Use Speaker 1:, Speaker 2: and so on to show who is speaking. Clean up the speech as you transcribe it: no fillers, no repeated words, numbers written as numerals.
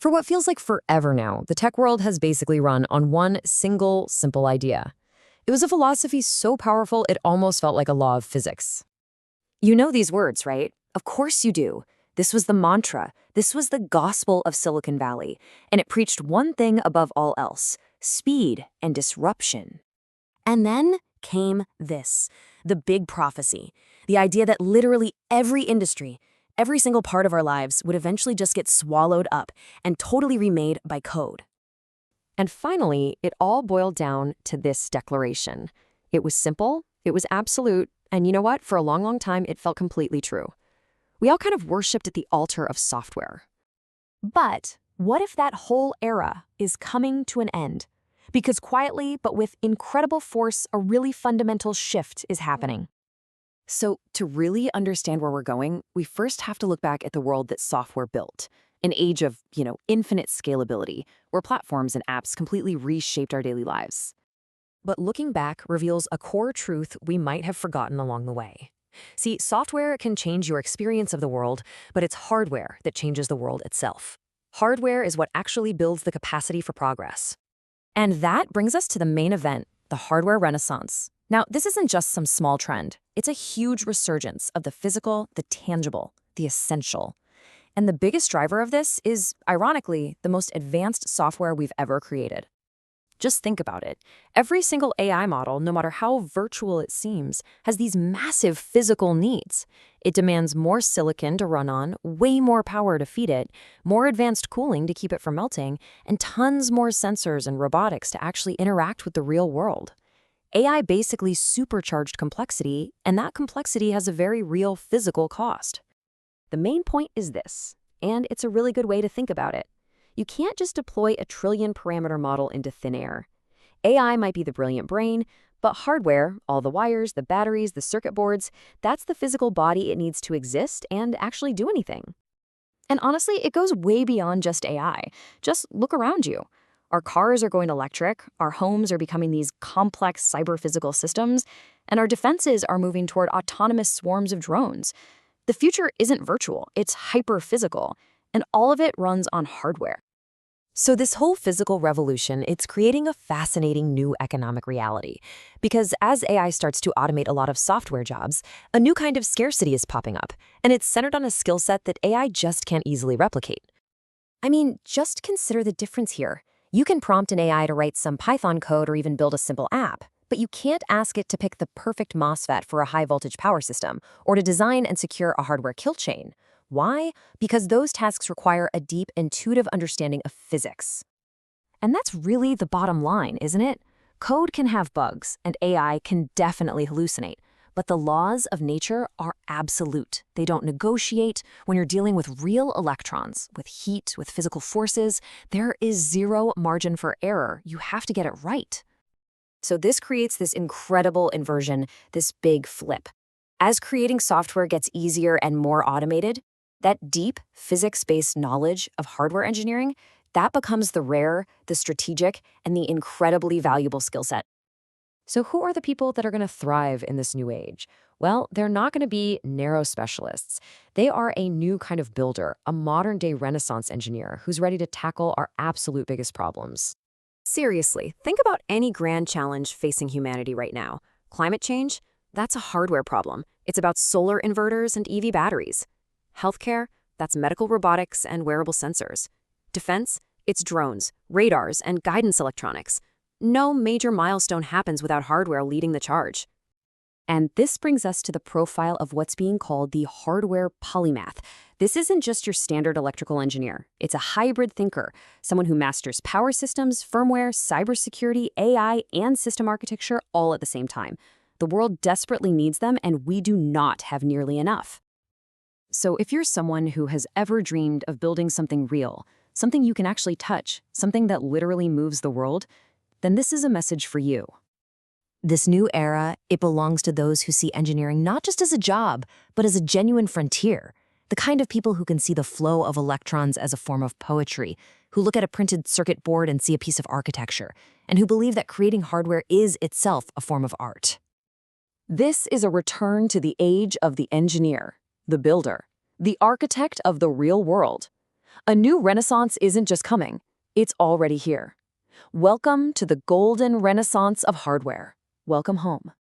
Speaker 1: For what feels like forever now, the tech world has basically run on one single, simple idea. It was a philosophy so powerful it almost felt like a law of physics.
Speaker 2: You know these words, right? Of course you do. This was the mantra. This was the gospel of Silicon Valley. And it preached one thing above all else: speed and disruption. And then came this, the big prophecy. The idea that literally every industry, every single part of our lives would eventually just get swallowed up and totally remade by code.
Speaker 1: And finally, it all boiled down to this declaration. It was simple, it was absolute, and you know what? For a long, long time, it felt completely true. We all kind of worshipped at the altar of software.
Speaker 2: But what if that whole era is coming to an end? Because quietly, but with incredible force, a really fundamental shift is happening.
Speaker 1: So to really understand where we're going, we first have to look back at the world that software built. An age of, infinite scalability, where platforms and apps completely reshaped our daily lives. But looking back reveals a core truth we might have forgotten along the way. See, software can change your experience of the world, but it's hardware that changes the world itself. Hardware is what actually builds the capacity for progress. And that brings us to the main event, the hardware renaissance. Now, this isn't just some small trend. It's a huge resurgence of the physical, the tangible, the essential. And the biggest driver of this is, ironically, the most advanced software we've ever created. Just think about it. Every single AI model, no matter how virtual it seems, has these massive physical needs. It demands more silicon to run on, way more power to feed it, more advanced cooling to keep it from melting, and tons more sensors and robotics to actually interact with the real world. AI basically supercharged complexity, and that complexity has a very real physical cost. The main point is this, and it's a really good way to think about it. You can't just deploy a trillion-parameter model into thin air. AI might be the brilliant brain, but hardware, all the wires, the batteries, the circuit boards, that's the physical body it needs to exist and actually do anything. And honestly, it goes way beyond just AI. Just look around you. Our cars are going electric, our homes are becoming these complex cyber-physical systems, and our defenses are moving toward autonomous swarms of drones. The future isn't virtual, it's hyper-physical, and all of it runs on hardware. So this whole physical revolution, it's creating a fascinating new economic reality. Because as AI starts to automate a lot of software jobs, a new kind of scarcity is popping up, and it's centered on a skill set that AI just can't easily replicate. I mean, just consider the difference here. You can prompt an AI to write some Python code or even build a simple app, but you can't ask it to pick the perfect MOSFET for a high-voltage power system or to design and secure a hardware kill chain. Why? Because those tasks require a deep, intuitive understanding of physics. And that's really the bottom line, isn't it? Code can have bugs, and AI can definitely hallucinate. But the laws of nature are absolute. They don't negotiate. When you're dealing with real electrons, with heat, with physical forces, there is zero margin for error. You have to get it right. So this creates this incredible inversion, this big flip. As creating software gets easier and more automated, that deep physics-based knowledge of hardware engineering, that becomes the rare, the strategic, and the incredibly valuable skill set. So who are the people that are going to thrive in this new age? Well, they're not going to be narrow specialists. They are a new kind of builder, a modern-day Renaissance engineer who's ready to tackle our absolute biggest problems. Seriously, think about any grand challenge facing humanity right now. Climate change? That's a hardware problem. It's about solar inverters and EV batteries. Healthcare? That's medical robotics and wearable sensors. Defense? It's drones, radars, and guidance electronics. No major milestone happens without hardware leading the charge. And this brings us to the profile of what's being called the hardware polymath. This isn't just your standard electrical engineer. It's a hybrid thinker, someone who masters power systems, firmware, cybersecurity, AI, and system architecture all at the same time. The world desperately needs them, and we do not have nearly enough. So if you're someone who has ever dreamed of building something real, something you can actually touch, something that literally moves the world, then this is a message for you. This new era, it belongs to those who see engineering not just as a job, but as a genuine frontier. The kind of people who can see the flow of electrons as a form of poetry, who look at a printed circuit board and see a piece of architecture, and who believe that creating hardware is itself a form of art. This is a return to the age of the engineer, the builder, the architect of the real world. A new renaissance isn't just coming, it's already here. Welcome to the golden renaissance of hardware. Welcome home.